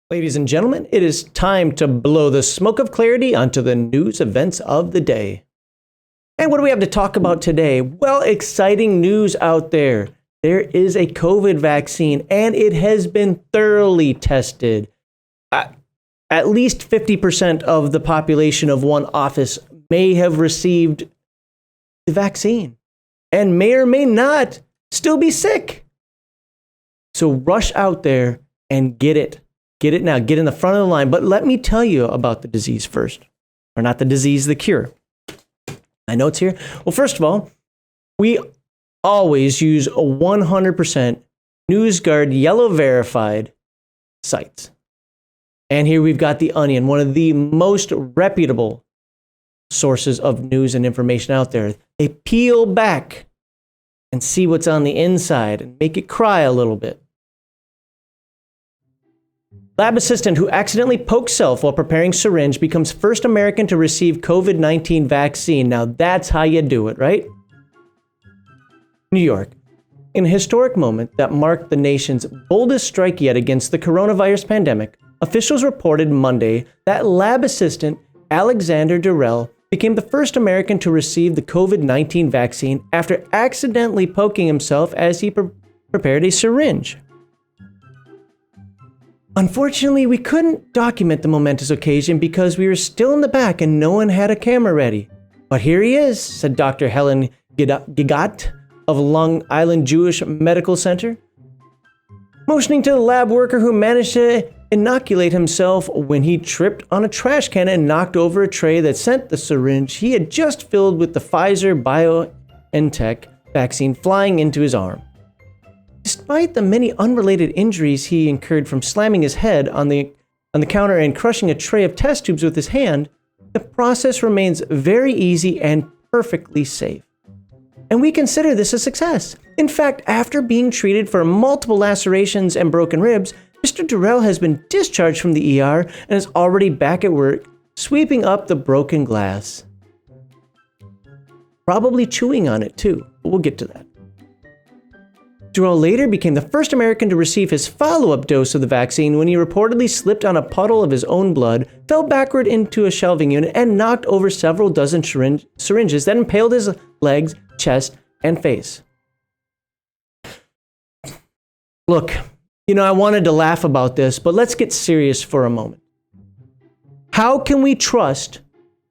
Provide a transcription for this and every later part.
Ladies and gentlemen, it is time to blow the smoke of clarity onto the news events of the day. And what do we have to talk about today? Well, exciting news out there. There is a COVID vaccine, and it has been thoroughly tested. At least 50% of the population of one office may have received the vaccine and may or may not still be sick. So rush out there and get it. Get it now. Get in the front of the line. But let me tell you about the disease first. Or not the disease, the cure. My notes here. Well, first of all, we always use a 100% NewsGuard yellow verified sites. And here we've got The Onion, one of the most reputable sources of news and information out there. They peel back and see what's on the inside and make it cry a little bit. Lab assistant who accidentally poked self while preparing syringe becomes first American to receive COVID-19 vaccine. Now that's how you do it, right? New York. In a historic moment that marked the nation's boldest strike yet against the coronavirus pandemic, officials reported Monday that lab assistant Alexander Durrell became the first American to receive the COVID-19 vaccine after accidentally poking himself as he prepared a syringe. Unfortunately, we couldn't document the momentous occasion because we were still in the back and no one had a camera ready. But here he is, said Dr. Helen Gigat of Long Island Jewish Medical Center, motioning to the lab worker who managed to inoculate himself when he tripped on a trash can and knocked over a tray that sent the syringe he had just filled with the Pfizer BioNTech vaccine flying into his arm. Despite the many unrelated injuries he incurred from slamming his head on the counter and crushing a tray of test tubes with his hand, the process remains very easy and perfectly safe. And we consider this a success. In fact, after being treated for multiple lacerations and broken ribs, Mr. Durrell has been discharged from the ER and is already back at work, sweeping up the broken glass. Probably chewing on it too, but we'll get to that. Durrell later became the first American to receive his follow-up dose of the vaccine when he reportedly slipped on a puddle of his own blood, fell backward into a shelving unit, and knocked over several dozen syringes that impaled his legs, chest, and face. Look, I wanted to laugh about this, but let's get serious for a moment. How can we trust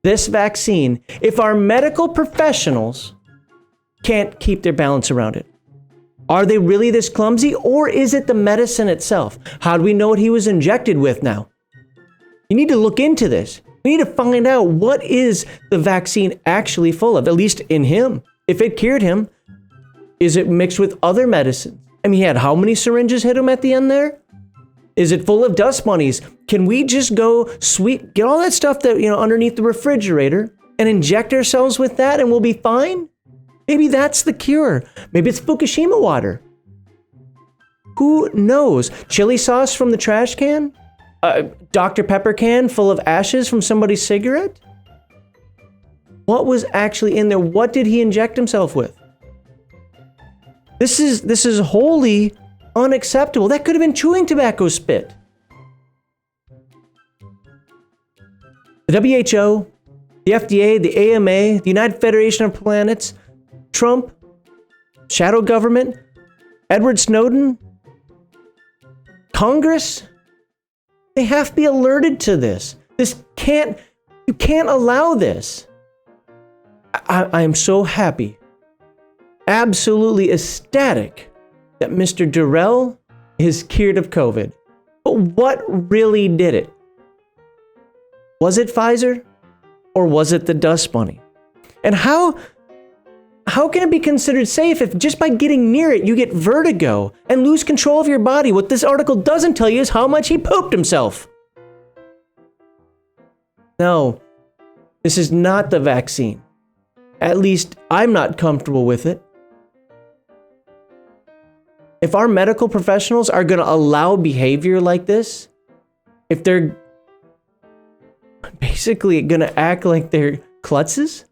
this vaccine if our medical professionals can't keep their balance around it? Are they really this clumsy, or is it the medicine itself? How do we know what he was injected with now? You need to look into this. We need to find out what is the vaccine actually full of, at least in him. If it cured him, is it mixed with other medicines? I mean, he had how many syringes hit him at the end there? Is it full of dust bunnies? Can we just go get all that stuff that, underneath the refrigerator and inject ourselves with that and we'll be fine? Maybe that's the cure. Maybe it's Fukushima water. Who knows? Chili sauce from the trash can? Dr. Pepper can full of ashes from somebody's cigarette? What was actually in there? What did he inject himself with? This is wholly unacceptable. That could have been chewing tobacco spit. The WHO, the FDA, the AMA, the United Federation of Planets, Trump, shadow government, Edward Snowden, Congress, they have to be alerted to this. You can't allow this. I am so happy, absolutely ecstatic that Mr. Durrell is cured of COVID. But what really did it? Was it Pfizer or was it the dust bunny? And how can it be considered safe if just by getting near it, you get vertigo and lose control of your body? What this article doesn't tell you is how much he pooped himself. No, this is not the vaccine. At least I'm not comfortable with it. If our medical professionals are going to allow behavior like this, if they're basically going to act like they're klutzes,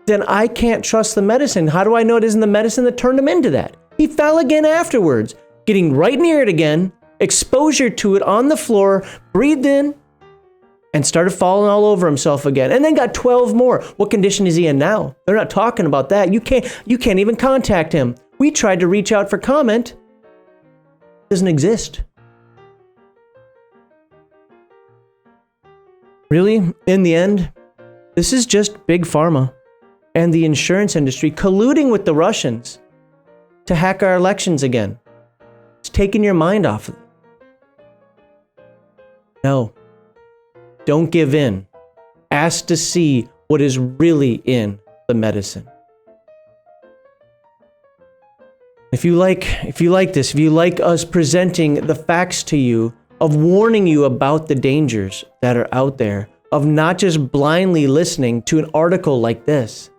then I can't trust the medicine. How do I know it isn't the medicine that turned him into that? He fell again afterwards, getting right near it again exposure to it on the floor, breathed in, and started falling all over himself again. And then got 12 more. What condition is he in now? They're not talking about that. You can't even contact him. We tried to reach out for comment. It doesn't exist. Really, in the end, this is just Big Pharma and the insurance industry colluding with the Russians to hack our elections again. It's taking your mind off of it. No. Don't give in. Ask to see what is really in the medicine. If you like this, if you like us presenting the facts to you, of warning you about the dangers that are out there, of not just blindly listening to an article like this,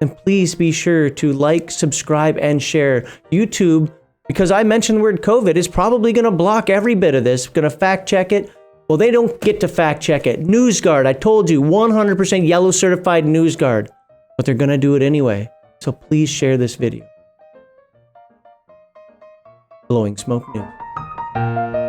then please be sure to like, subscribe, and share. YouTube, because I mentioned the word COVID, is probably going to block every bit of this, going to fact check it. Well, they don't get to fact check it. NewsGuard, I told you, 100% yellow certified NewsGuard, but they're going to do it anyway. So please share this video. Blowing Smoke News.